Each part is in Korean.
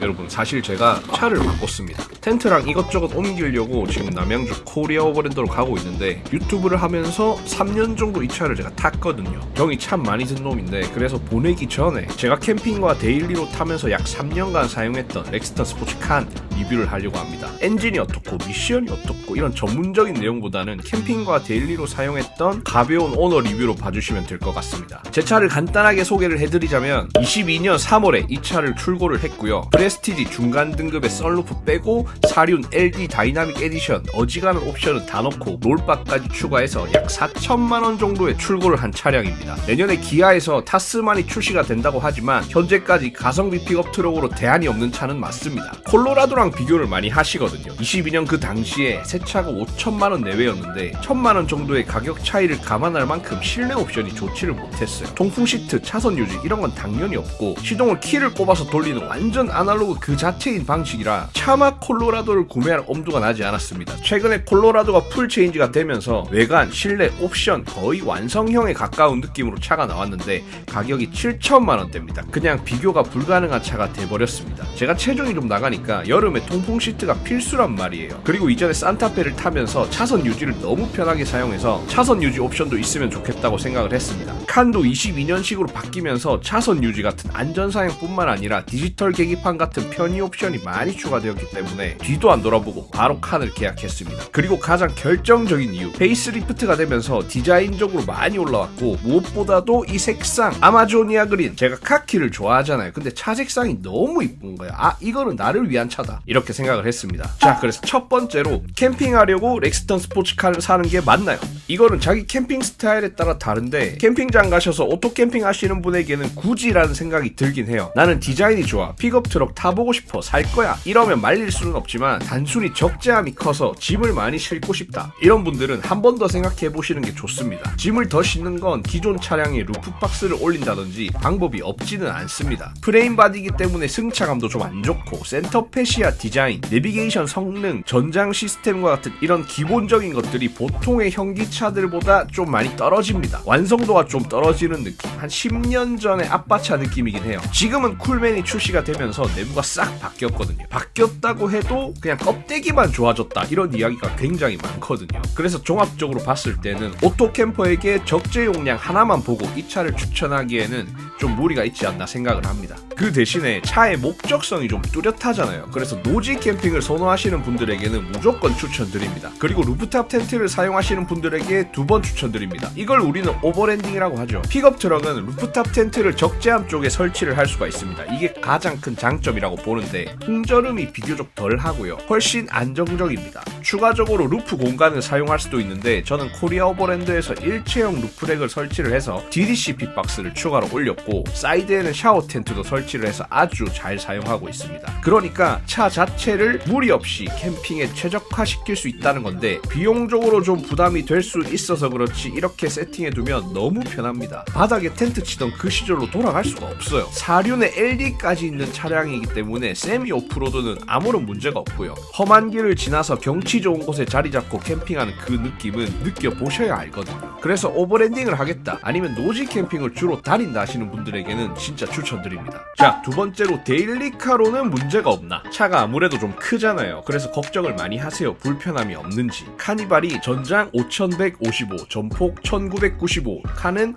여러분 사실 제가 차를 바꿨습니다. 텐트랑 이것저것 옮기려고 지금 남양주 코리아 오버랜드로 가고 있는데 유튜브를 하면서 3년 정도 이 차를 제가 탔거든요. 정이 참 많이 든 놈인데 그래서 보내기 전에 제가 캠핑과 데일리로 타면서 약 3년간 사용했던 렉스턴 스포츠칸 리뷰를 하려고 합니다. 엔진이 어떻고 미션이 어떻고 이런 전문적인 내용보다는 캠핑과 데일리로 사용했던 가벼운 오너 리뷰로 봐주시면 될 것 같습니다. 제 차를 간단하게 소개를 해드리자면 22년 3월에 이 차를 출고를 했고요. 프레스티지 중간 등급의 썬루프 빼고 사륜 LD 다이나믹 에디션 어지간한 옵션은 다 넣고 롤바까지 추가해서 약 4천만원 정도에 출고를 한 차량입니다. 내년에 기아에서 타스만이 출시가 된다고 하지만 현재까지 가성비 픽업 트럭으로 대안이 없는 차는 맞습니다. 콜로라도랑 비교를 많이 하시거든요. 22년 그 당시에 새 차가 5천만원 내외였는데 1천만원 정도의 가격 차이를 감안할 만큼 실내 옵션이 좋지를 못했어요. 통풍 시트, 차선 유지 이런 건 당연히 없고 시동을 키를 꼽아서 돌리는 완전 아날로그 그 자체인 방식이라 차마 콜로라도를 구매할 엄두가 나지 않았습니다. 최근에 콜로라도가 풀 체인지가 되면서 외관, 실내, 옵션 거의 완성형에 가까운 느낌으로 차가 나왔는데 가격이 7천만원대입니다. 그냥 비교가 불가능한 차가 돼버렸습니다. 제가 체중이 좀 나가니까 여름에 통풍 시트가 필수란 말이에요. 그리고 이전에 산타페를 타면서 차선 유지를 너무 편하게 사용해서 차선 유지 옵션도 있으면 좋겠다고 생각을 했습니다. 칸도 22년식으로 바뀌면서 차선 유지 같은 안전사양뿐만 아니라 디지털 계기판 같은 편의 옵션이 많이 추가되었기 때문에 뒤도 안 돌아보고 바로 칸을 계약했습니다. 그리고 가장 결정적인 이유, 페이스리프트가 되면서 디자인적으로 많이 올라왔고 무엇보다도 이 색상 아마조니아 그린, 제가 카키를 좋아하잖아요. 근데 차 색상이 너무 이쁜 거야. 아, 이거는 나를 위한 차다 이렇게 생각을 했습니다. 자, 그래서 첫 번째로 캠핑하려고 렉스턴 스포츠카를 사는 게 맞나요? 이거는 자기 캠핑 스타일에 따라 다른데 캠핑장 가셔서 오토 캠핑 하시는 분에게는 굳이라는 생각이 들긴 해요. 나는 디자인이 좋아, 픽업 트럭 타보고 싶어, 살 거야 이러면 말릴 수는 없지만 단순히 적재함이 커서 짐을 많이 싣고 싶다 이런 분들은 한 번 더 생각해 보시는 게 좋습니다. 짐을 더 싣는 건 기존 차량에 루프박스를 올린다든지 방법이 없지는 않습니다. 프레임 바디이기 때문에 승차감도 좀 안 좋고 센터 페시아 디자인, 내비게이션 성능, 전장 시스템과 같은 이런 기본적인 것들이 보통의 현기차들보다 좀 많이 떨어집니다. 완성도가 좀 떨어지는 느낌, 한 10년 전의 아빠차 느낌이긴 해요. 지금은 쿨맨이 출시가 되면서 내부가 싹 바뀌었거든요. 바뀌었다고 해도 그냥 껍데기만 좋아졌다 이런 이야기가 굉장히 많거든요. 그래서 종합적으로 봤을 때는 오토캠퍼에게 적재 용량 하나만 보고 이 차를 추천하기에는 좀 무리가 있지 않나 생각을 합니다. 그 대신에 차의 목적성이 좀 뚜렷하잖아요. 그래서 노지 캠핑을 선호하시는 분들에게는 무조건 추천드립니다. 그리고 루프탑 텐트를 사용하시는 분들에게 두 번 추천드립니다. 이걸 우리는 오버랜딩이라고 하죠. 픽업 트럭은 루프탑 텐트를 적재함 쪽에 설치를 할 수가 있습니다. 이게 가장 큰 장점이라고 보는데 풍절음이 비교적 덜 하고요. 훨씬 안정적입니다. 추가적으로 루프 공간을 사용할 수도 있는데 저는 코리아 오버랜드에서 일체형 루프렉을 설치를 해서 DDC 핏박스를 추가로 올렸고 사이드에는 샤워 텐트도 설치를 해서 아주 잘 사용하고 있습니다. 그러니까 차 자체를 무리 없이 캠핑에 최적화시킬 수 있다는 건데 비용적으로 좀 부담이 될 수 있어서 그렇지 이렇게 세팅해두면 너무 편합니다. 바닥에 텐트 치던 그 시절로 돌아갈 수가 없어요. 사륜에 LD까지 있는 차량이기 때문에 세미 오프로드는 아무런 문제가 없고요. 험한 길을 지나서 경치 좋은 곳에 자리 잡고 캠핑하는 그 느낌은 느껴보셔야 알거든요. 그래서 오버랜딩을 하겠다 아니면 노지 캠핑을 주로 다닌다 하시는 분들에게는 진짜 추천드립니다. 자, 두 번째로 데일리카로는 문제가 없나? 차가 아무래도 좀 크잖아요. 그래서 걱정을 많이 하세요. 불편함이 없는지. 카니발이 전장 5155, 전폭 1995, 칸은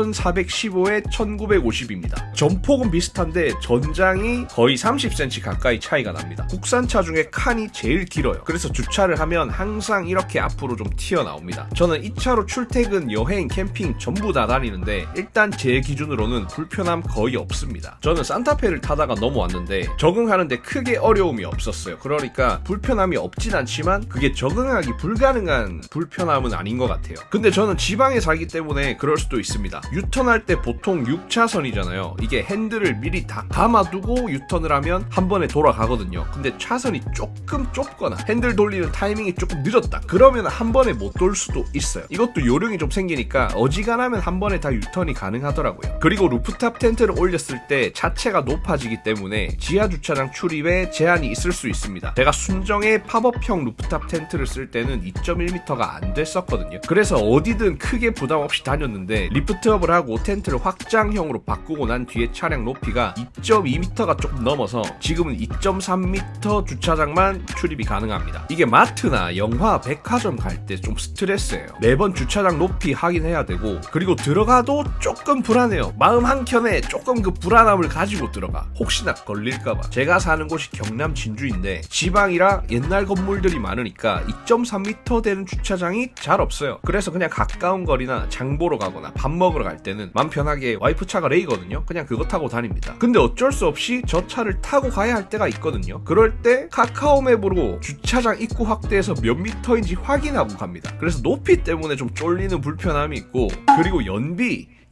5415에 1950입니다. 전폭은 비슷한데 전장이 거의 30cm 가까이 차이가 납니다. 국산차 중에 칸이 제일 길어요. 그래서 주차를 하면 항상 이렇게 앞으로 좀 튀어나옵니다. 저는 이 차로 출퇴근, 여행, 캠핑 전부 다 다니는데 일단 제 기준으로는 불편함 거의 없습니다. 저는 산타페를 타다가 넘어왔는데 적응하는데 크게 어려움이 없었어요. 그러니까 불편함이 없진 않지만 그게 적응하기 불가능한 불편함은 아닌 것 같아요. 근데 저는 지방에 살기 때문에 그럴 수도 있습니다. 유턴할 때 보통 6차선이잖아요. 이게 핸들을 미리 다 감아두고 유턴을 하면 한 번에 돌아가거든요. 근데 차선이 조금 좁거나 핸들 돌리는 타이밍이 조금 늦었다 그러면 한 번에 못 돌 수도 있어요. 이것도 요령이 좀 생기니까 어지간하면 한 번에 다 유턴이 가능하더라고요. 그리고 루프탑 텐트를 올렸을 때 자체가 높아지기 때문에 지하 주차장 출입에 제한이 있을 수 있습니다. 제가 순정의 팝업형 루프탑 텐트를 쓸 때는 2.1m가 안 됐었거든요. 그래서 어디든 크게 부담 없이 다녔는데 리프트업을 하고 텐트를 확장형으로 바꾸고 난 뒤에 차량 높이가 2.2m가 조금 넘어서 지금은 2.3m 주차장만 출입이 가능합니다. 이게 마트나 영화, 백화점 갈 때 좀 스트레스예요. 매번 주차장 높이 확인해야 되고, 그리고 들어가도 조금 불안해요. 마음 한켠에 조금 그 불안함을 가지고 들어가. 혹시나 걸릴까봐. 제가 사는 곳이 경남 진주인데 지방이라 옛날 건물들이 많으니까 2.3m 되는 주차장이 잘 없어요. 그래서 그냥 가까운 거리나 장 보러 가거나 밥 먹으러 갈 때는 맘 편하게, 와이프 차가 레이거든요. 그냥 그거 타고 다닙니다. 근데 어쩔 수 없이 저 차를 타고 가야 할 때가 있거든요. 그럴 때 카카오맵으로 주차장 입구 확대해서 몇 미터인지 확인하고 갑니다. 그래서 높이 때문에 좀 쫄리는 불편함이 있고, 그리고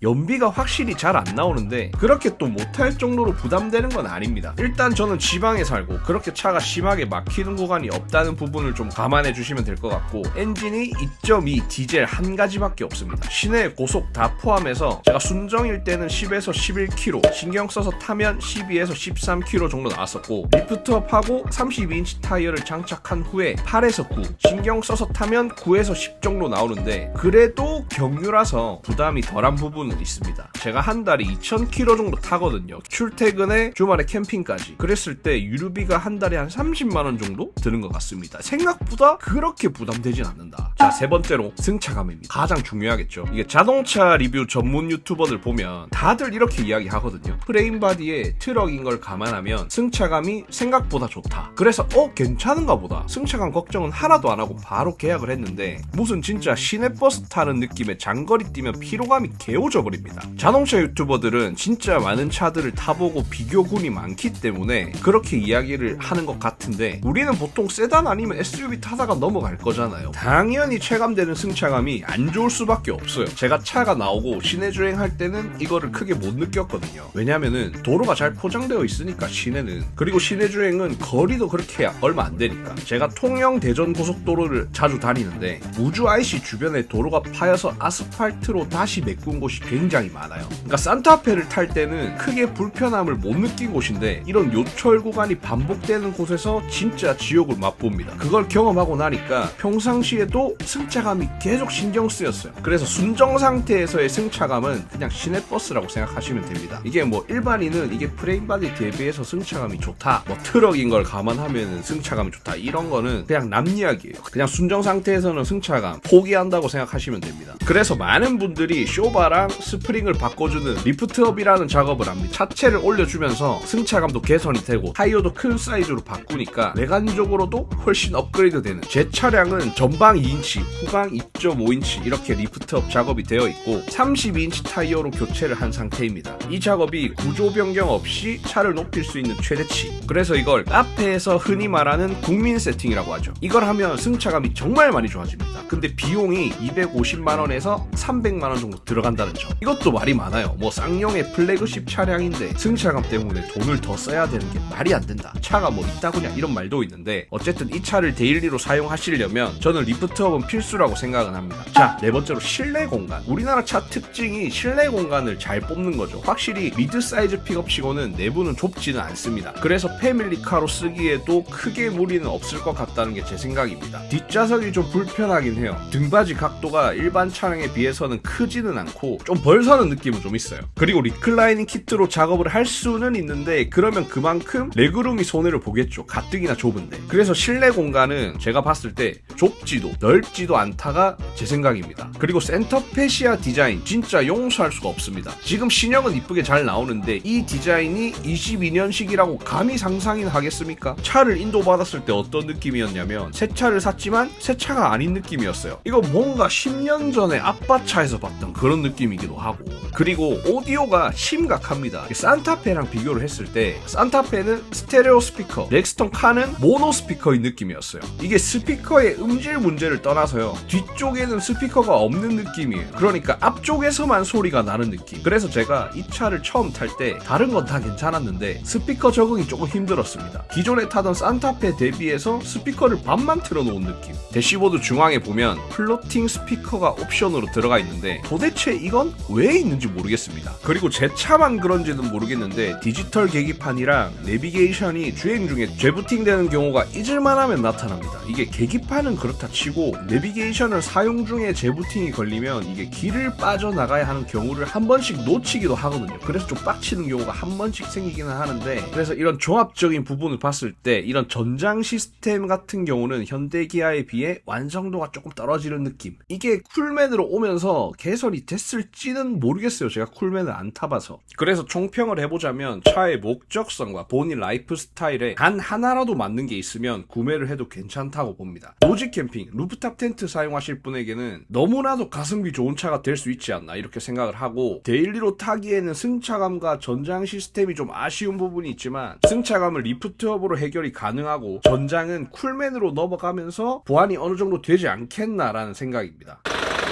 연비가 확실히 잘 안 나오는데 그렇게 또 못할 정도로 부담되는 건 아닙니다. 일단 저는 지방에 살고 그렇게 차가 심하게 막히는 구간이 없다는 부분을 좀 감안해 주시면 될 것 같고, 엔진이 2.2 디젤 한 가지밖에 없습니다. 시내 고속 다 포함해서 제가 순정일 때는 10에서 11km, 신경 써서 타면 12에서 13km 정도 나왔었고, 리프트업하고 32인치 타이어를 장착한 후에 8에서 9, 신경 써서 타면 9에서 10 정도 나오는데, 그래도 경유라서 부담이 덜한 부분은 있습니다. 제가 한 달에 2,000km 정도 타거든요. 출퇴근에 주말에 캠핑까지. 그랬을 때 유류비가 한 달에 한 30만원 정도 드는 것 같습니다. 생각보다 그렇게 부담되진 않는다. 자, 세 번째로 승차감입니다. 가장 중요하겠죠. 이게 자동차 리뷰 전문 유튜버들 보면 다들 이렇게 이야기하거든요. 프레임 바디에 트럭인 걸 감안하면 승차감이 생각보다 좋다. 그래서 괜찮은가 보다. 승차감 걱정은 하나도 안 하고 바로 계약을 했는데, 무슨 진짜 시내버스 타는 느낌의 장거리 뛰면 피로감이 개오져 버립니다. 자동차 유튜버들은 진짜 많은 차들을 타보고 비교군이 많기 때문에 그렇게 이야기를 하는 것 같은데, 우리는 보통 세단 아니면 SUV 타다가 넘어갈 거잖아요. 당연히 체감되는 승차감이 안 좋을 수밖에 없어요. 제가 차가 나오고 시내 주행할 때는 이거를 크게 못 느꼈거든요. 왜냐면은 도로가 잘 포장되어 있으니까, 시내는. 그리고 시내 주행은 거리도 그렇게 얼마 안 되니까. 제가 통영 대전 고속도로를 자주 다니는데 무주 IC 주변에 도로가 파여서 아스팔트로 다시 메꾼 곳이 굉장히 많아요. 그러니까 산타페를 탈 때는 크게 불편함을 못 느낀 곳인데, 이런 요철 구간이 반복되는 곳에서 진짜 지옥을 맛봅니다. 그걸 경험하고 나니까 평상시에도 승차감이 계속 신경 쓰였어요. 그래서 순정 상태에서의 승차감은 그냥 시내버스라고 생각하시면 됩니다. 이게 뭐 일반인은 이게 프레임 바디 대비해서 승차감이 좋다, 뭐 트럭인 걸 감안하면 승차감이 좋다, 이런 거는 그냥 남 이야기예요. 그냥 순정 상태에서는 승차감 포기한다고 생각하시면 됩니다. 그래서 많은 분들이 쇼바랑 스프링을 바꿔주는 리프트업이라는 작업을 합니다. 차체를 올려주면서 승차감도 개선이 되고 타이어도 큰 사이즈로 바꾸니까 외관적으로도 훨씬 업그레이드 되는, 제 차량은 전방 2인치, 후방 2.5인치 이렇게 리프트업 작업이 되어 있고 32인치 타이어로 교체를 한 상태입니다. 이 작업이 구조 변경 없이 차를 높일 수 있는 최대치. 그래서 이걸 카페에서 흔히 말하는 국민 세팅이라고 하죠. 이걸 하면 승차감이 정말 많이 좋아집니다. 근데 비용이 250만원에서 300만원 정도 들어간다는 점, 이것도 말이 많아요. 뭐 쌍용의 플래그십 차량인데 승차감 때문에 돈을 더 써야 되는 게 말이 안 된다, 차가 뭐 있다구냐, 이런 말도 있는데, 어쨌든 이 차를 데일리로 사용하시려면 저는 리프트업은 필수라고 생각은 합니다. 자, 네 번째로 실내 공간. 우리나라 차 특징이 실내 공간을 잘 뽑는 거죠. 확실히 미드 사이즈 픽업치고는 내부는 좁지는 않습니다. 그래서 패밀리카로 쓰기에도 크게 무리는 없을 것 같다는 게 제 생각입니다. 뒷좌석이 좀 불편하긴 해요. 등받이 각도가 일반 차량에 비해서는 크지는 않고 좀 벌서는 느낌은 좀 있어요. 그리고 리클라이닝 키트로 작업을 할 수는 있는데, 그러면 그만큼 레그룸이 손해를 보겠죠. 가뜩이나 좁은데. 그래서 실내 공간은 제가 봤을 때 좁지도 넓지도 않다가 제 생각입니다. 그리고 센터페시아 디자인 진짜 용서할 수가 없습니다. 지금 신형은 이쁘게 잘 나오는데 이 디자인이 22년식이라고 감히 상상이나 하겠습니까? 차를 인도받았을 때 어떤 느낌이었냐면, 새 차를 샀지만 새 차가 아닌 느낌이었어요. 이거 뭔가 10년 전에 아빠 차에서 봤던 그런 느낌이기도 하고, 그리고 오디오가 심각합니다. 산타페랑 비교를 했을 때 산타페는 스테레오 스피커, 렉스턴 카는 모노 스피커인 느낌이었어요. 이게 스피커의 음질 문제를 떠나서요, 뒤쪽에는 스피커가 없는 느낌이에요. 그러니까 앞쪽에서만 소리가 나는 느낌. 그래서 제가 이 차를 처음 탈 때 다른 건 다 괜찮았는데 스피커 적응이 조금 힘들었습니다. 기존에 타던 산타페 대비해서 스피커를 반만 틀어놓은 느낌. 대시보드 중앙에 보면 플로팅 스피커가 옵션으로 들어가 있는데 도대체 이건 왜 있는지 모르겠습니다. 그리고 제 차만 그런지는 모르겠는데 디지털 계기판이랑 내비게이션이 주행 중에 재부팅되는 경우가 잊을만하면 나타납니다. 이게 계기판은 그렇다 치고 내비게이션을 사용 중에 재부팅이 걸리면 이게 길을 빠져나가야 하는 경우를 한 번씩 놓치기도 하거든요. 그래서 좀 빡치는 경우가 한 번씩 생기기는 하는데, 그래서 이런 종합적인 부분을 봤을 때 이런 전장 시스템 같은 경우는 현대기아에 비해 완성도가 조금 떨어지는 느낌. 이게 쿨맨으로 오면서 개선이 됐을지는 모르겠어요. 제가 쿨맨을 안 타봐서. 그래서 총평을 해보자면 차의 목적성과 본인 라이프 스타일에 단 하나라도 맞는 게 있으면 구매를 해도 괜찮다고 봅니다. 노지 캠핑, 루프탑 텐트 사용하실 분에게는 너무나도 가성비 좋은 차가 될 수 있지 않나 이렇게 생각을 하고, 데일리로 타기에는 승차감과 전장 시스템이 좀 아쉬운 부분이 있지만 승차감을 리프트업으로 해결이 가능하고 전장은 쿨맨으로 넘어가면서 보완이 어느 정도 되지 않겠나라는 생각입니다.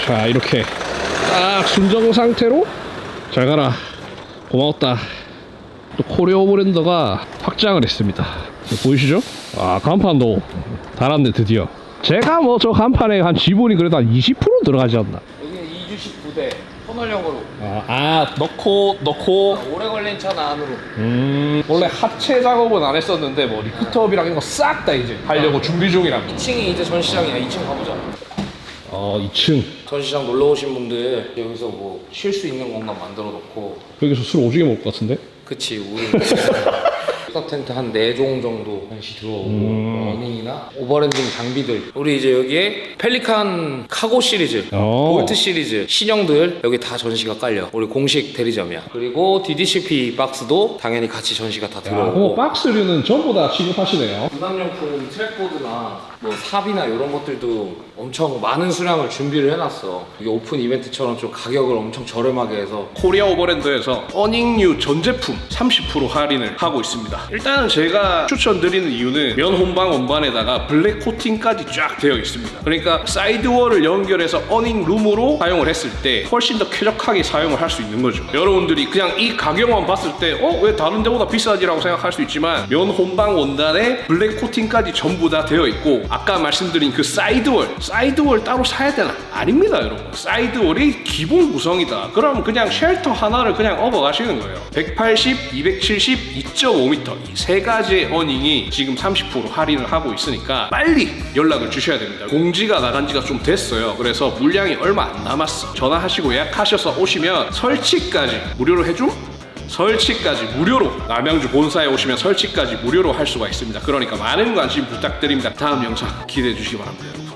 자, 이렇게 딱 순정 상태로 잘 가라, 고마웠다. 또 코리아 오버랜더가 확장을 했습니다. 보이시죠? 간판도 달았네 드디어. 제가 뭐 저 간판에 한 지분이 그래도 한 20% 들어가지 않나. 여기는 2주식 부대 터널형으로 넣고 오래 걸린 차는 안으로. 원래 하체 작업은 안 했었는데 뭐 리프트업이랑 이런 거 싹 다 이제 하려고 준비 중이랍니다. 2층이 이제 전시장이야. 2층 가보자. 2층 전시장 놀러 오신 분들 여기서 뭐 쉴 수 있는 공간 만들어 놓고. 여기서 술 오지게 먹을 것 같은데? 그치, 우리 스타 텐트 한 4종 정도 전시 들어오고, 어닝이나 오버랜딩 장비들. 우리 이제 여기에 펠리칸 카고 시리즈, 볼트 시리즈 신형들 여기 다 전시가 깔려. 우리 공식 대리점이야. 그리고 DDCP 박스도 당연히 같이 전시가 다 들어오고. 박스류는 전부 다 취급하시네요. 군함용품 트랙보드나 뭐 삽이나 이런 것들도 엄청 많은 수량을 준비를 해놨어. 이게 오픈 이벤트처럼 좀 가격을 엄청 저렴하게 해서. 코리아 오버랜드에서 어닝류 전 제품 30% 할인을 하고 있습니다. 일단은 제가 추천드리는 이유는 면 혼방 원반에다가 블랙 코팅까지 쫙 되어 있습니다. 그러니까 사이드월을 연결해서 어닝 룸으로 사용을 했을 때 훨씬 더 쾌적하게 사용을 할 수 있는 거죠. 여러분들이 그냥 이 가격만 봤을 때 왜 다른 데보다 비싸지라고 생각할 수 있지만, 면 혼방 원단에 블랙 코팅까지 전부 다 되어 있고, 아까 말씀드린 그 사이드월 따로 사야 되나? 아닙니다, 여러분. 사이드월이 기본 구성이다. 그럼 그냥 쉘터 하나를 그냥 업어 가시는 거예요. 180, 270, 2.5m 이 세 가지의 어닝이 지금 30% 할인을 하고 있으니까 빨리 연락을 주셔야 됩니다. 공지가 나간 지가 좀 됐어요. 그래서 물량이 얼마 안 남았어. 전화하시고 예약하셔서 오시면 설치까지 무료로 해줌? 설치까지 무료로, 남양주 본사에 오시면 설치까지 무료로 할 수가 있습니다. 그러니까 많은 관심 부탁드립니다. 다음 영상 기대해 주시기 바랍니다, 여러분.